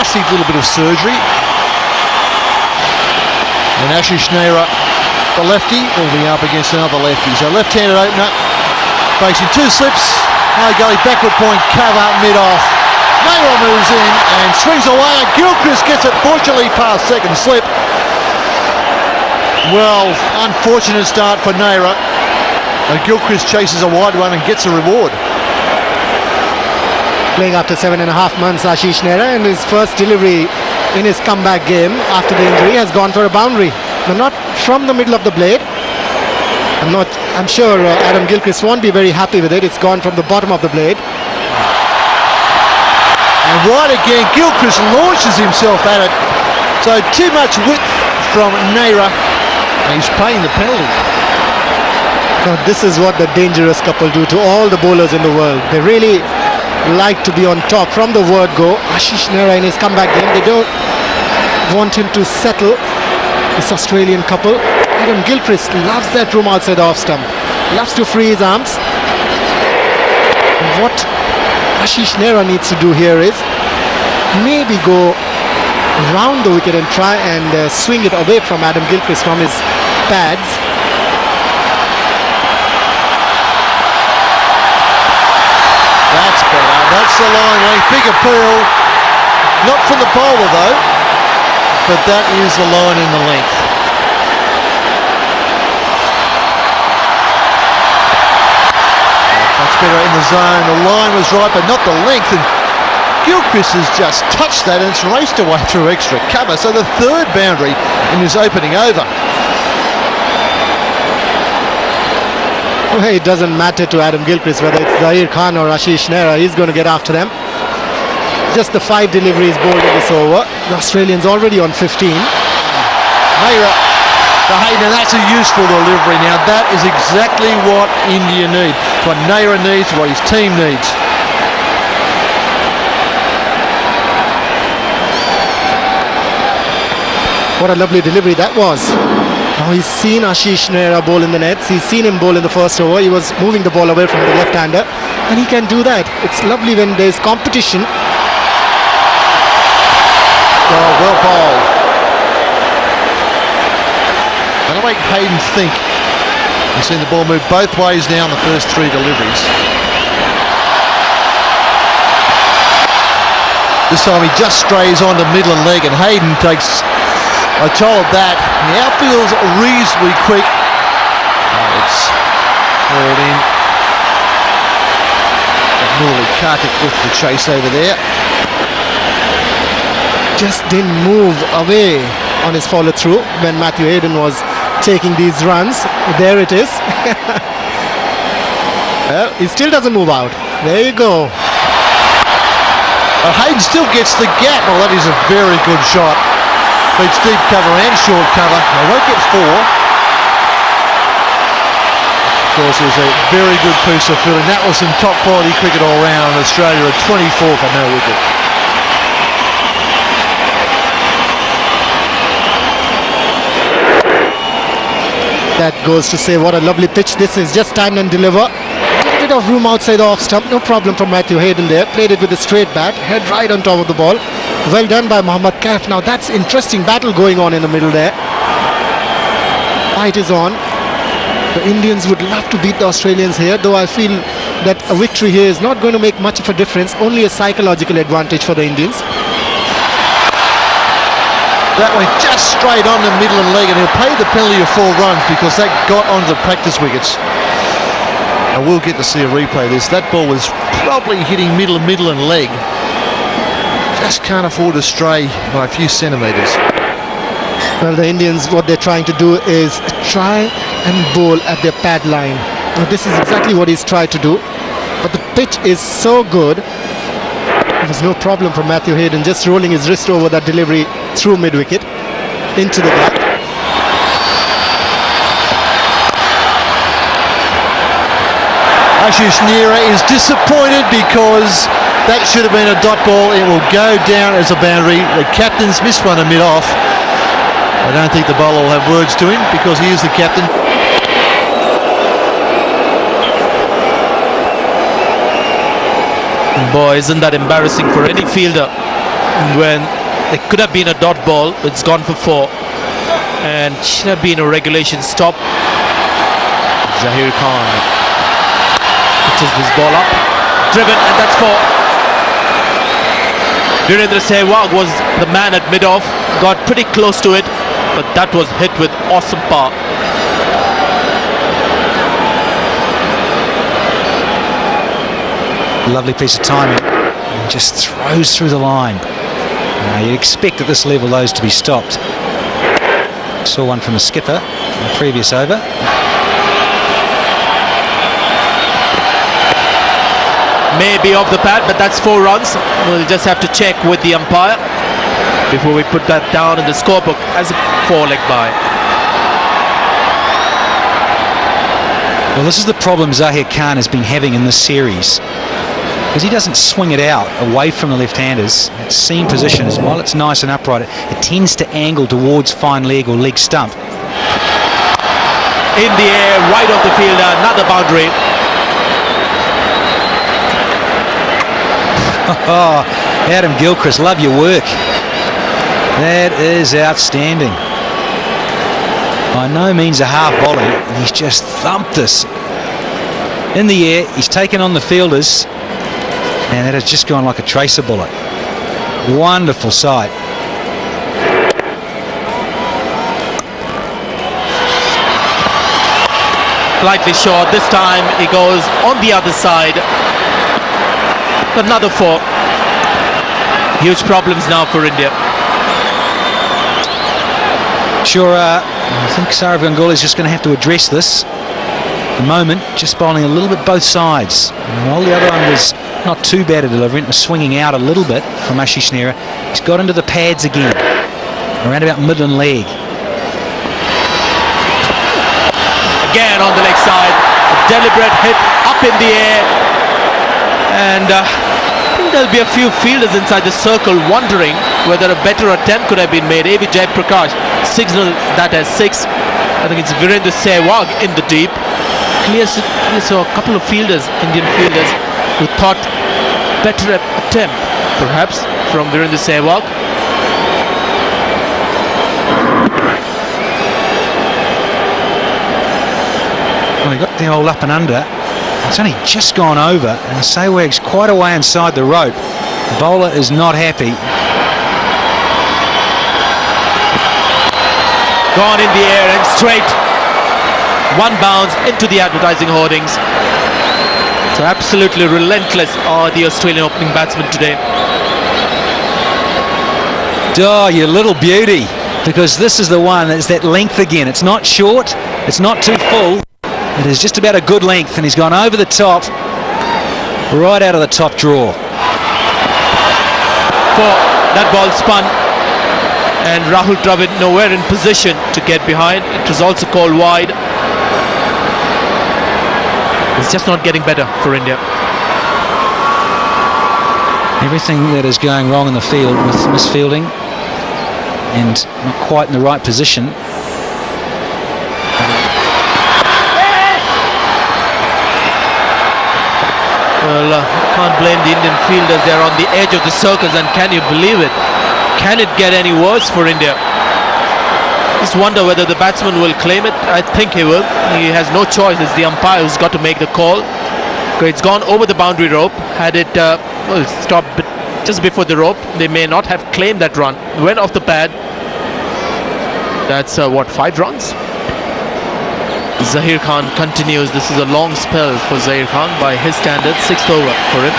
nasty little bit of surgery. And Ashish Nehra, the lefty, will be up against another lefty. So left-handed opener, facing two slips. High gully, backward point, cover, mid-off. Nehra moves in and swings away. And Gilchrist gets it fortunately past second slip. Well, unfortunate start for Nehra. Gilchrist chases a wide one and gets a reward. Playing after 7.5 months, Ashish Nehra, and his first delivery in his comeback game after the injury has gone for a boundary. But not from the middle of the blade. I'm sure Adam Gilchrist won't be very happy with it. It's gone from the bottom of the blade. And right again, Gilchrist launches himself at it. So too much width from Nehra. And he's paying the penalty. Now, this is what the dangerous couple do to all the bowlers in the world. They really like to be on top from the word go. Ashish Nehra in his comeback game, they don't want him to settle. This Australian couple. Adam Gilchrist loves that room outside the off stump. Loves to free his arms. What Ashish Nehra needs to do here is maybe go around the wicket and try and swing it away from Adam Gilchrist from his pads. That's better. That's the line length. Big appeal. Not from the bowler though, but that is the line in the length. Much better in the zone. The line was right, but not the length. And Gilchrist has just touched that and it's raced away through extra cover. So the third boundary in his opening over. Well, it doesn't matter to Adam Gilchrist whether it's Zaheer Khan or Ashish Nehra. He's going to get after them. Just the 5 deliveries bowled in this over. The Australians already on 15. Nehra to Hayden, that's a useful delivery. Now that is exactly what India need. What Nehra needs, what his team needs. What a lovely delivery that was. Now he's seen Ashish Nehra bowl in the nets. He's seen him bowl in the first over. He was moving the ball away from the left-hander. And he can do that. It's lovely when there's competition. Oh, well bowled. That'll make Hayden think. You've seen the ball move both ways now in the first 3 deliveries. This time he just strays onto middle and leg and Hayden takes a toll of that. The outfield's reasonably quick. It's called in. Murali Kartik with the chase over there. Just didn't move away on his follow through when Matthew Hayden was taking these runs. There it is. Well, he still doesn't move out. There you go. Hayden still gets the gap. Well, that is a very good shot. Beats deep cover and short cover. They won't get 4. Of course, it was a very good piece of fielding. That was some top quality cricket all round. Australia at 24 for no wicket. That goes to say what a lovely pitch this is. Just stand and deliver. A bit of room outside the off stump. No problem from Matthew Hayden there. Played it with a straight bat. Head right on top of the ball. Well done by Mohammad Kaif. Now that's interesting battle going on in the middle there. Fight is on. The Indians would love to beat the Australians here, though I feel that a victory here is not going to make much of a difference. Only a psychological advantage for the Indians. That went just straight on the middle and leg, and he'll pay the penalty of 4 runs because that got onto the practice wickets. And we'll get to see a replay of this. That ball was probably hitting middle and leg. Just can't afford to stray by a few centimetres. Well, the Indians, what they're trying to do is try and bowl at their pad line. Now, this is exactly what he's tried to do. But the pitch is so good. There was no problem for Matthew Hayden just rolling his wrist over that delivery through mid-wicket into the gap. Ashish Nehra is disappointed because that should have been a dot ball. It will go down as a boundary. The captain's missed one a mid-off. I don't think the bowler will have words to him because he is the captain. Boy, isn't that embarrassing for any fielder when It could have been a dot ball. It's gone for 4. And should have been a regulation stop. Zahir Khan pitches this ball up. Driven, and that's 4. Virendra Sehwag was the man at mid-off. Got pretty close to it, but that was hit with awesome power. Lovely piece of timing. And just throws through the line. You'd expect at this level those to be stopped. Saw one from the skipper in the previous over. Maybe off the pad, but that's 4 runs. We'll just have to check with the umpire before we put that down in the scorebook as a 4-leg bye. Well, this is the problem Zahir Khan has been having in this series, because he doesn't swing it out away from the left-handers. Its seam position is, while it's nice and upright, it tends to angle towards fine leg or leg stump. In the air, right off the fielder, another boundary. Oh, Adam Gilchrist, love your work. That is outstanding. By no means a half volley, and he's just thumped this. In the air, he's taken on the fielders, and that has just gone like a tracer bullet. Wonderful sight. Lightly short. This time he goes on the other side. Another 4. Huge problems now for India. Sure, I think Saurav Ganguly is just going to have to address this. At the moment, just bowling a little bit both sides. And while the other one was not too bad at delivering, it was swinging out a little bit from Ashish Nehra. He's got into the pads again, around about midland leg. Again on the leg side, a deliberate hit up in the air, and I think there'll be a few fielders inside the circle wondering whether a better attempt could have been made. A.V. Jayaprakash signals that as 6. I think it's Virendra Sehwag in the deep. Clear saw a couple of fielders, Indian fielders, who thought better attempt perhaps from Virendra Sehwag. Well, he got the old up and under. It's only just gone over, and Sehwag's quite a way inside the rope. The bowler is not happy. Gone in the air and straight. 1 bounce into the advertising hoardings. So absolutely relentless are the Australian opening batsmen today. Oh, you little beauty. Because this is the one that's that length again. It's not short, it's not too full. It is just about a good length, and he's gone over the top, right out of the top drawer. That ball spun, and Rahul Dravid nowhere in position to get behind. It was also called wide. It's just not getting better for India. Everything that is going wrong in the field with misfielding and not quite in the right position. Well, can't blame the Indian fielders. They're on the edge of the circus, and can you believe it? Can it get any worse for India? Just wonder whether the batsman will claim it. I think he will. He has no choice. It's the umpire who's got to make the call. It's gone over the boundary rope. Had it stopped just before the rope, they may not have claimed that run. Went off the pad. That's 5 runs? Zahir Khan continues. This is a long spell for Zahir Khan by his standards. 6th over for him.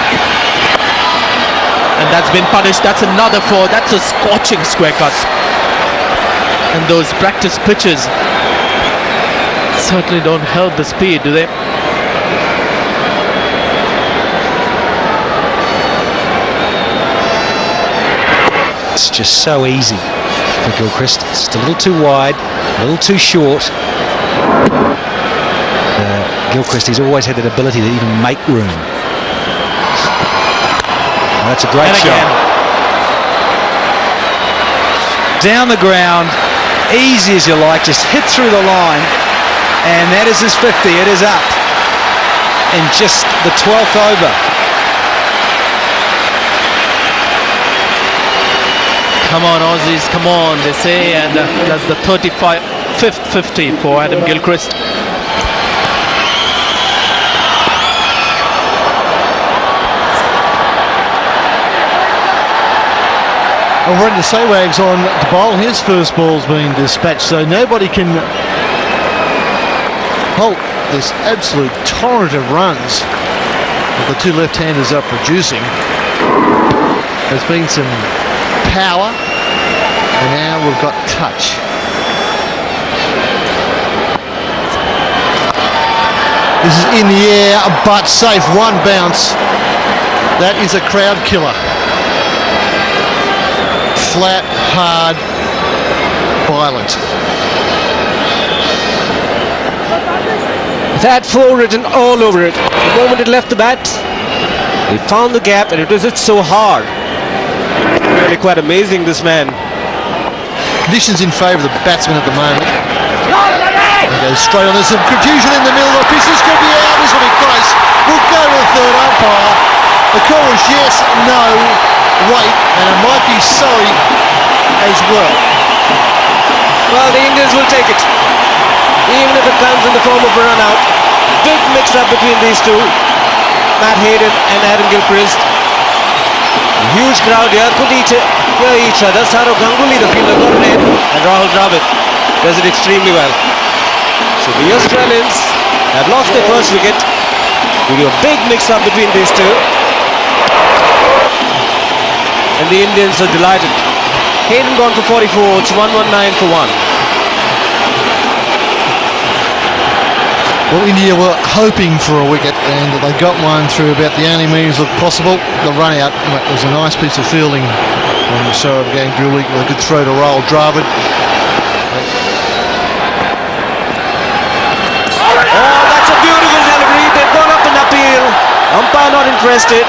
And that's been punished. That's another 4. That's a scorching square cut. And those practice pitches certainly don't help the speed, do they? It's just so easy for Gilchrist. It's just a little too wide, a little too short. Gilchrist, he's always had that ability to even make room. Oh, that's a great shot. Down the ground, easy as you like, just hit through the line, and that is his 50. It is up in just the 12th over. Come on, Aussies, come on, they say, and that's the 35th 50 for Adam Gilchrist. Brendan Sawag's on to bowl. His first ball's been dispatched, so nobody can halt this absolute torrent of runs that the two left-handers are producing. There's been some power, and now we've got touch. This is in the air, but safe. One bounce. That is a crowd killer. Flat, hard, violent. It had 4 written all over it. The moment it left the bat, he found the gap, and it was hit so hard. Really quite amazing, this man. Conditions in favour of the batsman at the moment. He goes straight on. There's some confusion in the middle. The pitch could be out. This will be close. We'll go to the third umpire. The call was yes, no, wait, and it might be sorry as well. Well, the Indians will take it, even if it comes in the form of a run out. Big mix-up between these two, Matt Hayden and Adam Gilchrist. A huge crowd here, could hear each other. Saurav Ganguly, the fielder, got an in, and Rahul Dravid does it extremely well. So the Australians have lost their first wicket due to a big mix-up between these two. And the Indians are delighted. Hayden gone for 44, it's 119 for 1. Well, India were hoping for a wicket, and they got one through about the only means looked possible. The run out was a nice piece of fielding from Saurav Ganguly with a good throw to Rahul Dravid. Oh, that's a beautiful delivery. They've gone up an appeal. Umpire not interested.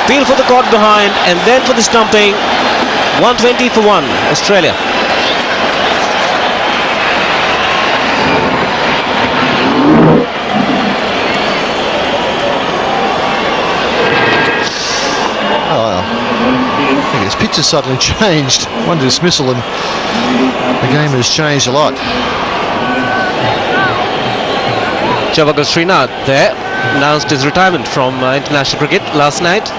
Appeal for the caught behind, and then for the stumping. 120 for 1, Australia. I think his pitch has suddenly changed. One dismissal and the game has changed a lot. Javagal Srinath there announced his retirement from international cricket last night.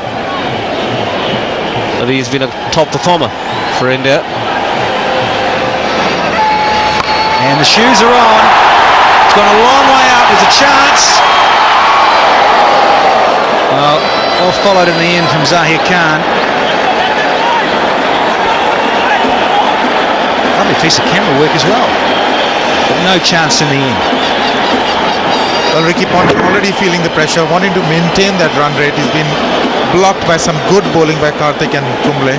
But he's been a top performer for India. And the shoes are on. It's gone a long way up. There's a chance. Well, all followed in the end from Zahir Khan. Lovely piece of camera work as well. But no chance in the end. Well, Ricky Ponting already feeling the pressure, wanting to maintain that run rate. He's been blocked by some good bowling by Kartik and Kumble.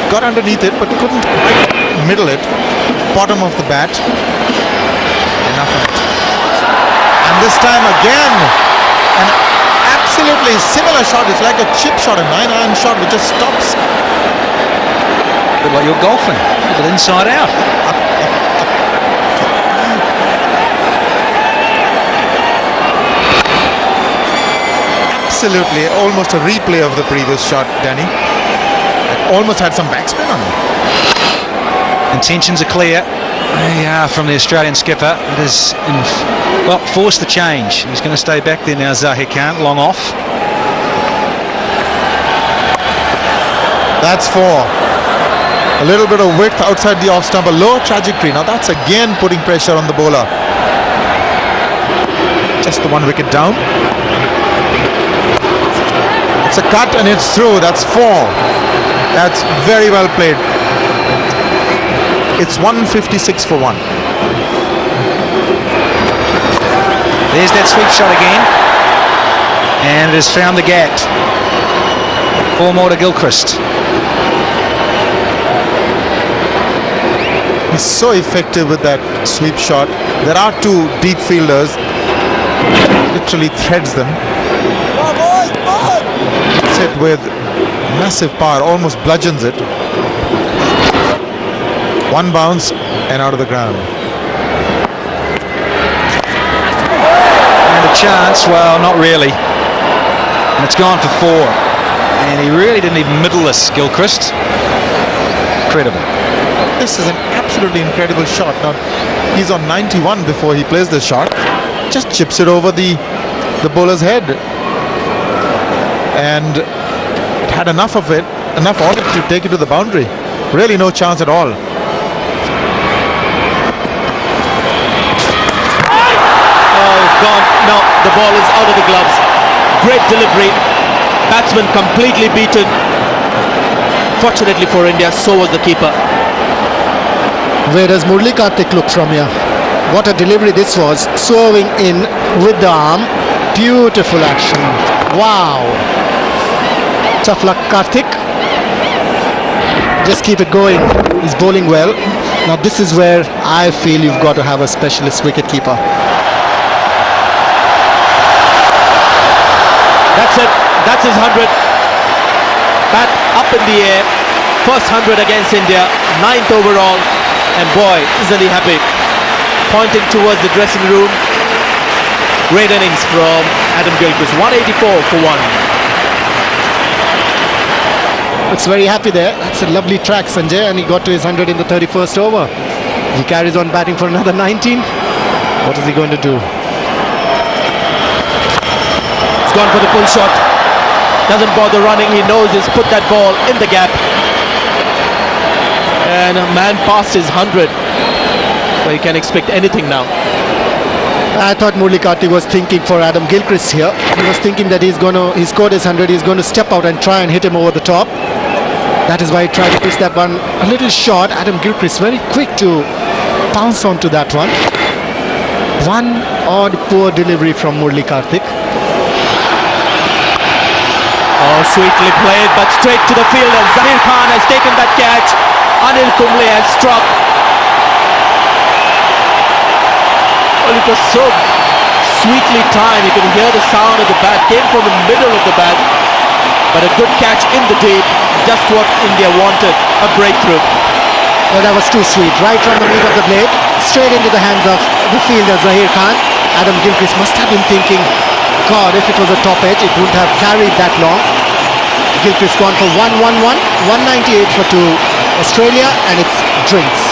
Got underneath it, but couldn't quite middle it. Bottom of the bat. Enough of it. And this time again, an absolutely similar shot. It's like a chip shot, a 9-iron shot, which just stops. A bit like you're golfing, but inside out. Absolutely, almost a replay of the previous shot, Danny. It almost had some backspin on it. Intentions are clear. They are from the Australian skipper. It is, well, forced the change. He's going to stay back there now, Zahir Khan, long off. That's 4. A little bit of width outside the off stump, a low trajectory. Now that's again putting pressure on the bowler. Just the 1 wicket down. It's a cut and it's through. That's 4. That's very well played. It's 156 for 1. There's that sweep shot again. And it has found the gap. 4 more to Gilchrist. He's so effective with that sweep shot. There are 2 deep fielders. Literally threads them. Hit with massive power, almost bludgeons it. 1 bounce and out of the ground. And a chance, well, not really. And it's gone for 4. And he really didn't even middle this, Gilchrist. Incredible. This is an absolutely incredible shot. Now, he's on 91 before he plays this shot. Just chips it over the bowler's head. And it had enough on it to take it to the boundary. Really no chance at all. Oh, gone. No, the ball is out of the gloves. Great delivery. Batsman completely beaten. Fortunately for India, so was the keeper. Where does Murali Kartik look from here? What a delivery this was. Swerving in with the arm. Beautiful action. Wow. Tough luck, Kartik. Just keep it going. He's bowling well. Now this is where I feel you've got to have a specialist wicketkeeper. That's it. That's his 100. Bat up in the air. First 100 against India. 9th overall. And boy, isn't he happy. Pointing towards the dressing room. Great innings from Adam Gilchrist. 184 for 1. Looks very happy there. That's a lovely track, Sanjay. And he got to his 100 in the 31st over. He carries on batting for another 19. What is he going to do? He's gone for the pull shot. Doesn't bother running. He knows he's put that ball in the gap. And a man past his 100. So he can expect anything now. I thought Murali Kartik was thinking for Adam Gilchrist here. He was thinking that he scored his 100. He's going to step out and try and hit him over the top. That is why he tried to pitch that one a little short. Adam Gilchrist very quick to pounce onto that one. One odd poor delivery from Murali Kartik. Oh, sweetly played, but straight to the fielder. Zahir Khan has taken that catch. Anil Kumble has struck. Well, it was so sweetly timed. You could hear the sound of the bat. Came from the middle of the bat. But a good catch in the deep. Just what India wanted. A breakthrough. Well, that was too sweet. Right from the meat of the blade. Straight into the hands of the fielder Zahir Khan. Adam Gilchrist must have been thinking, God, if it was a top edge, it wouldn't have carried that long. Gilchrist gone for 1-1-1. 198 for 2 Australia, and it's drinks.